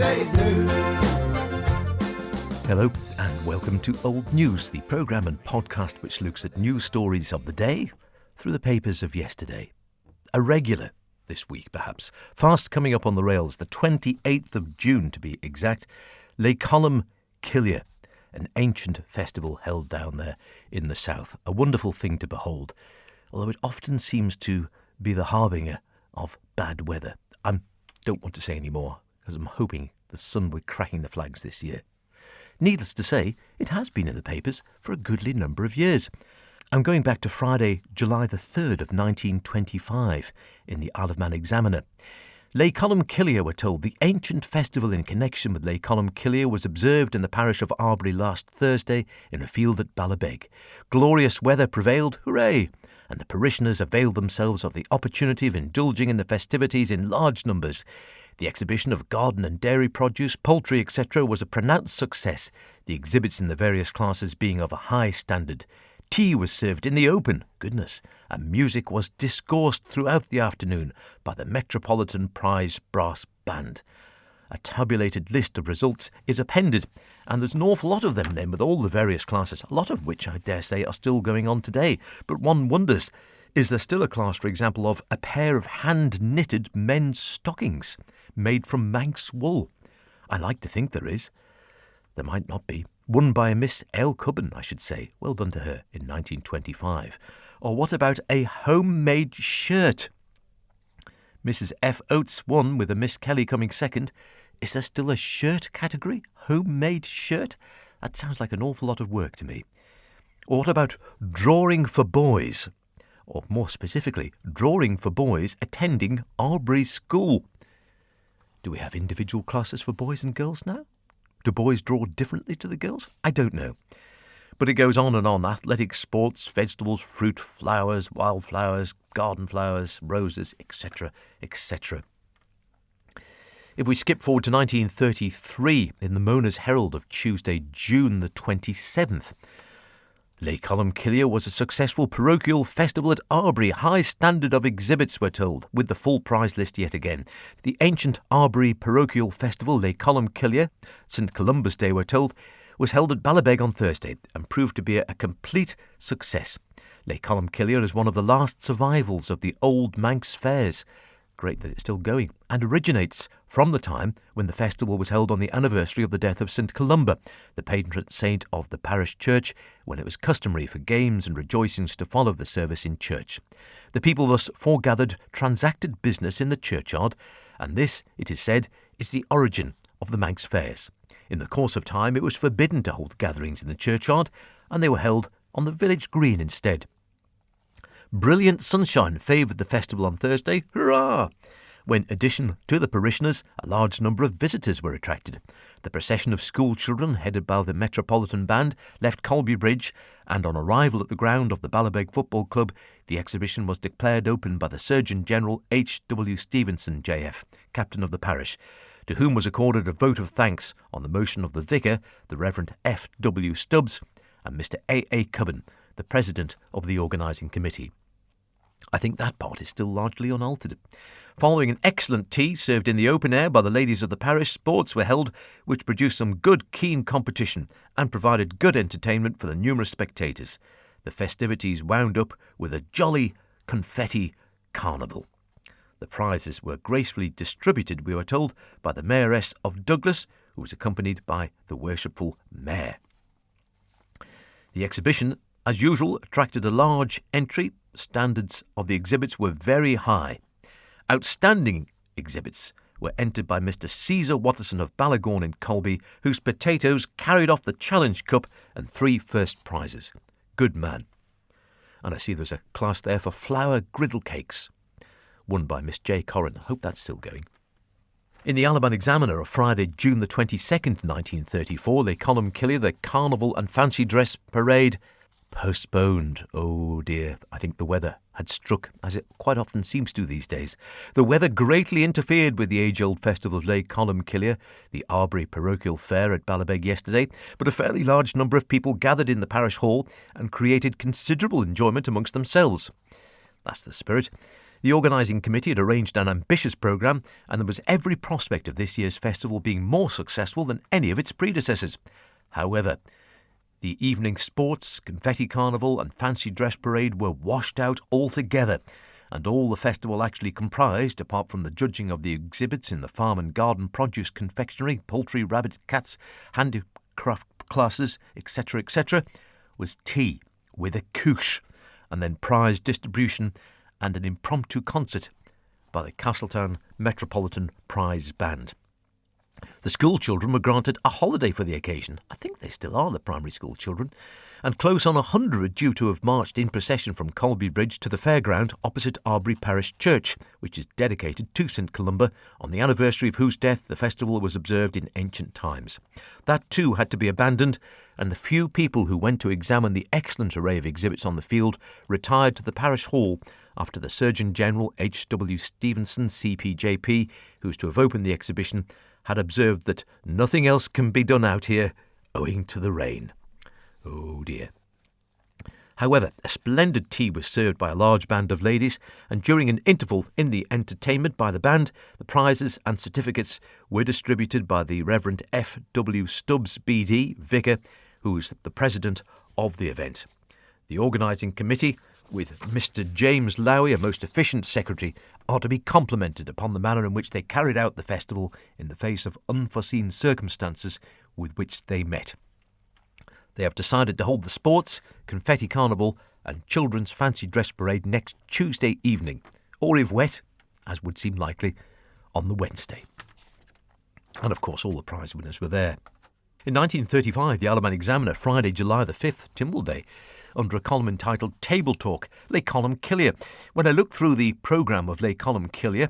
today's news. Hello and welcome to Old News, the programme and podcast which looks at news stories of the day through the papers of yesterday. A regular this week, perhaps. Fast coming up on the rails, the 28th of June to be exact, Laa Columb KIlley, an ancient festival held down there in the south. A wonderful thing to behold, although it often seems to be the harbinger of bad weather. I don't want to say any more, because I'm hoping the sun will be cracking the flags this year. Needless to say, it has been in the papers for a goodly number of years. I'm going back to Friday, July the 3rd of 1925 in the Isle of Man Examiner. Laa Columb KIlley, we're told, the ancient festival in connection with Laa Columb KIlley was observed in the parish of Arbury last Thursday in a field at Ballabeg. Glorious weather prevailed, hooray! And the parishioners availed themselves of the opportunity of indulging in the festivities in large numbers. The exhibition of garden and dairy produce, poultry, etc. was a pronounced success, the exhibits in the various classes being of a high standard. Tea was served in the open, goodness, and music was discoursed throughout the afternoon by the Metropolitan Prize Brass Band. A tabulated list of results is appended, and there's an awful lot of them then with all the various classes, a lot of which I dare say are still going on today. But one wonders, is there still a class, for example, of a pair of hand-knitted men's stockings made from Manx wool? I like to think there is. There might not be. Won by a Miss L. Cubban, I should say. Well done to her in 1925. Or what about a homemade shirt? Mrs. F. Oates won, with a Miss Kelly coming second. Is there still a shirt category? Homemade shirt? That sounds like an awful lot of work to me. Or what about drawing for boys? Or more specifically, drawing for boys attending Arbury School. Do we have individual classes for boys and girls now? Do boys draw differently to the girls? I don't know. But it goes on and on. Athletics, sports, vegetables, fruit, flowers, wildflowers, garden flowers, roses, etc., etc. If we skip forward to 1933, in the Mona's Herald of Tuesday, June the 27th, Laa Columb KIlley was a successful parochial festival at Arbury. High standard of exhibits, we're told, with the full prize list yet again. The ancient Arbury parochial festival, Laa Columb KIlley, St Columba's Day, we're told, was held at Ballabeg on Thursday and proved to be a complete success. Laa Columb KIlley is one of the last survivals of the old Manx fairs. Great that it's still going, and originates from the time when the festival was held on the anniversary of the death of St Columba, the patron saint of the parish church, when it was customary for games and rejoicings to follow the service in church. The people thus foregathered transacted business in the churchyard, and this, it is said, is the origin of the Manx fairs. In the course of time, it was forbidden to hold gatherings in the churchyard, and they were held on the village green instead. Brilliant sunshine favoured the festival on Thursday, hurrah! When, addition to the parishioners, a large number of visitors were attracted. The procession of school children, headed by the Metropolitan Band, left Colby Bridge, and on arrival at the ground of the Ballabeg Football Club, the exhibition was declared open by the Surgeon General H. W. Stevenson, JF, captain of the parish, to whom was accorded a vote of thanks on the motion of the vicar, the Reverend F. W. Stubbs, and Mr. A. A. Cubban, the president of the organising committee. I think that part is still largely unaltered. Following an excellent tea served in the open air by the ladies of the parish, sports were held which produced some good, keen competition and provided good entertainment for the numerous spectators. The festivities wound up with a jolly confetti carnival. The prizes were gracefully distributed, we were told, by the Mayoress of Douglas, who was accompanied by the worshipful Mayor. The exhibition, as usual, attracted a large entry. Standards of the exhibits were very high. Outstanding exhibits were entered by Mr. Caesar Watterson of Ballagorn in Colby, whose potatoes carried off the Challenge Cup and 3 first prizes. Good man. And I see there's a class there for flour griddle cakes, won by Miss J. Corrin. I hope that's still going. In the Isle of Man Examiner of Friday, June the 22nd, 1934, Laa Columb KIlley, the Carnival and Fancy Dress Parade, postponed. Oh dear, I think the weather had struck, as it quite often seems to these days. The weather greatly interfered with the age-old festival of Laa Columb KIlley, the Arbury parochial fair at Ballabeg yesterday, but a fairly large number of people gathered in the parish hall and created considerable enjoyment amongst themselves. That's the spirit. The organising committee had arranged an ambitious programme, and there was every prospect of this year's festival being more successful than any of its predecessors. However, the evening sports, confetti carnival and fancy dress parade were washed out altogether, and all the festival actually comprised, apart from the judging of the exhibits in the farm and garden, produce, confectionery, poultry, rabbits, cats, handicraft classes, etc., was tea with a couche, and then prize distribution and an impromptu concert by the Castletown Metropolitan Prize Band. The school children were granted a holiday for the occasion. I think they still are, the primary school children. And close on 100 due to have marched in procession from Colby Bridge to the fairground opposite Arbury Parish Church, which is dedicated to St Columba, on the anniversary of whose death the festival was observed in ancient times. That too had to be abandoned, and the few people who went to examine the excellent array of exhibits on the field retired to the parish hall after the Surgeon General H.W. Stevenson, CPJP, who was to have opened the exhibition, had observed that nothing else can be done out here owing to the rain. Oh dear. However, a splendid tea was served by a large band of ladies, and during an interval in the entertainment by the band, the prizes and certificates were distributed by the Reverend F.W. Stubbs, B.D., Vicar, who was the president of the event. The organising committee, with Mr. James Lowie, a most efficient secretary, are to be complimented upon the manner in which they carried out the festival in the face of unforeseen circumstances with which they met. They have decided to hold the sports, confetti carnival and children's fancy dress parade next Tuesday evening, or if wet, as would seem likely, on the Wednesday. And of course all the prize winners were there. In 1935, the Isle of Man Examiner, Friday, July the 5th, Timble Day, under a column entitled Table Talk, Laa Columb KIlley. When I looked through the programme of Laa Columb KIlley,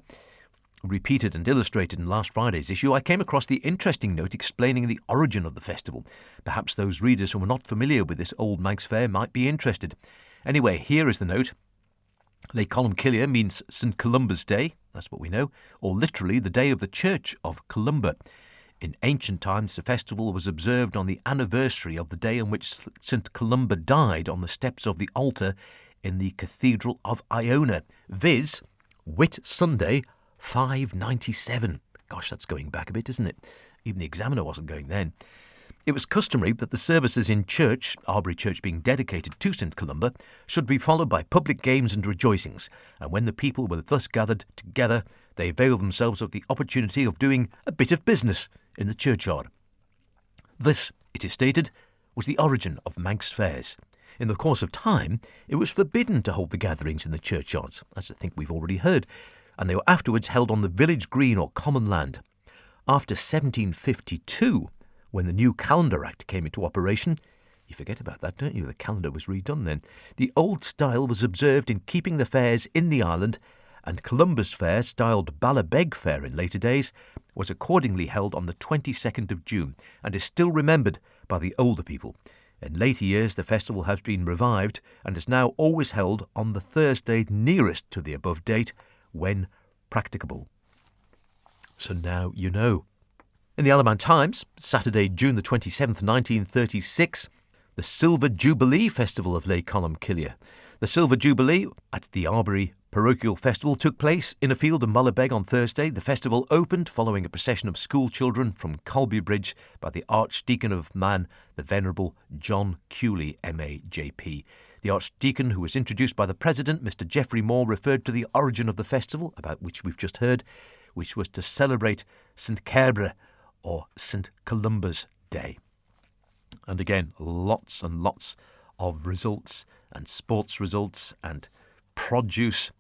repeated and illustrated in last Friday's issue, I came across the interesting note explaining the origin of the festival. Perhaps those readers who are not familiar with this old Manx fair might be interested. Anyway, here is the note. Laa Columb KIlley means St Columba's Day, that's what we know, or literally the day of the Church of Columba. In ancient times, the festival was observed on the anniversary of the day on which St Columba died on the steps of the altar in the Cathedral of Iona, viz. Whit Sunday, 597. Gosh, that's going back a bit, isn't it? Even the Examiner wasn't going then. It was customary that the services in church, Arbury Church being dedicated to St Columba, should be followed by public games and rejoicings, and when the people were thus gathered together, they availed themselves of the opportunity of doing a bit of business in the churchyard. This, it is stated, was the origin of Manx fairs. In the course of time, it was forbidden to hold the gatherings in the churchyards, as I think we've already heard, and they were afterwards held on the village green or common land. After 1752, when the new Calendar Act came into operation, you forget about that, don't you? The calendar was redone then. The old style was observed in keeping the fairs in the island, and Columba's Fair, styled Ballabeg Fair in later days, was accordingly held on the 22nd of June and is still remembered by the older people. In later years, the festival has been revived and is now always held on the Thursday nearest to the above date, when practicable. So now you know. In the Isle of Man Times, Saturday, June the 27th, 1936, the Silver Jubilee Festival of Laa Columb KIlley. The Silver Jubilee at the Arbury Parochial Festival took place in a field in Mullabeg on Thursday. The festival opened following a procession of school children from Colby Bridge by the Archdeacon of Man, the Venerable John Cooley, M.A. J.P. The Archdeacon, who was introduced by the President, Mr. Geoffrey Moore, referred to the origin of the festival, about which we've just heard, which was to celebrate St Cairbre, or St Columba's Day. And again, lots and lots of results and sports results and produce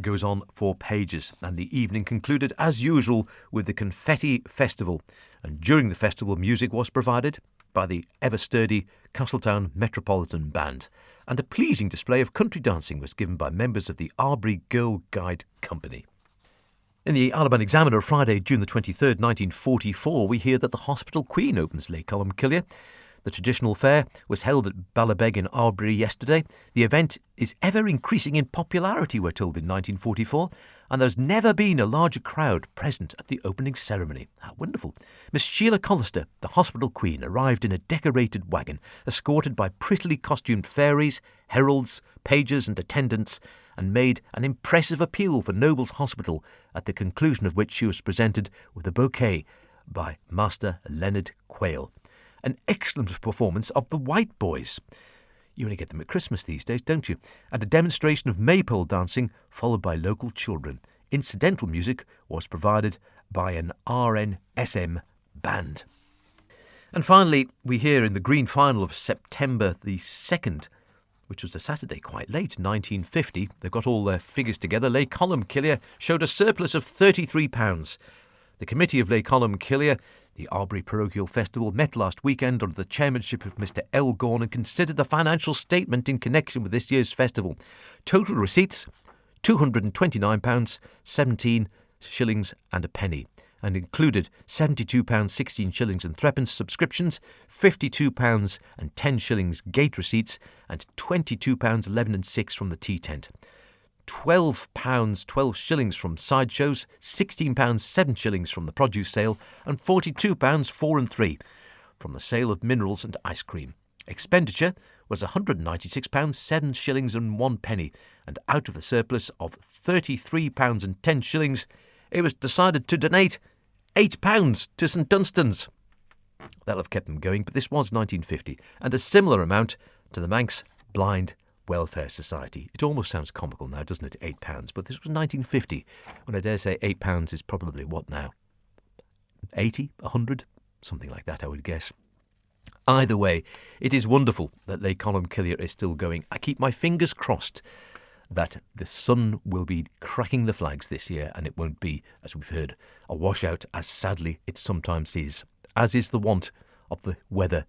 goes on for pages, and the evening concluded as usual with the Confetti Festival, and during the festival music was provided by the ever-sturdy Castletown Metropolitan Band, and a pleasing display of country dancing was given by members of the Arbury Girl Guide Company. In the Isle of Man Examiner, Friday, June the 23rd, 1944, we hear that the Hospital Queen opens Laa Columb KIlley. The traditional fair was held at Ballabeg in Arbury yesterday. The event is ever increasing in popularity, we're told, in 1944, and there's never been a larger crowd present at the opening ceremony. How wonderful. Miss Sheila Collister, the Hospital Queen, arrived in a decorated wagon, escorted by prettily costumed fairies, heralds, pages and attendants, and made an impressive appeal for Noble's Hospital, at the conclusion of which she was presented with a bouquet by Master Leonard Quayle. An excellent performance of the White Boys. You only get them at Christmas these days, don't you? And a demonstration of maypole dancing, followed by local children. Incidental music was provided by an RNSM band. And finally, we hear in the Green Final of September the 2nd, which was a Saturday quite late, 1950. They've got all their figures together. Laa Columb KIlley showed a surplus of £33. The committee of Laa Columb KIlley, the Arbury Parochial Festival, met last weekend under the chairmanship of Mr L. Gorn and considered the financial statement in connection with this year's festival. Total receipts, £229, 17 shillings and a penny, and included £72, 16 shillings and threepence subscriptions, £52 and 10 shillings gate receipts, and £22, 11 and 6 from the tea tent. £12, 12 shillings from sideshows, £16, 7 shillings from the produce sale, and £42, 4 and 3 from the sale of minerals and ice cream. Expenditure was £196, 7 shillings and 1 penny, and out of the surplus of £33 and 10 shillings, it was decided to donate £8 to St Dunstan's. That'll have kept them going, but this was 1950, and a similar amount to the Manx Blind Welfare Society. It almost sounds comical now, doesn't it? £8, but this was 1950, when I dare say £8 is probably what now? 80, 100, something like that, I would guess. Either way, it is wonderful that Laa Columb KIlley is still going. I keep my fingers crossed that the sun will be cracking the flags this year and it won't be, as we've heard, a washout, as sadly it sometimes is, as is the wont of the weather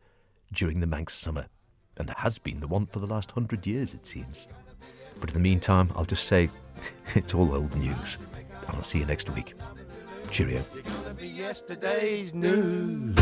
during the Manx summer, and has been the want for the last 100 years, it seems. But in the meantime, I'll just say it's all old news, and I'll see you next week. Cheerio. Yesterday's news.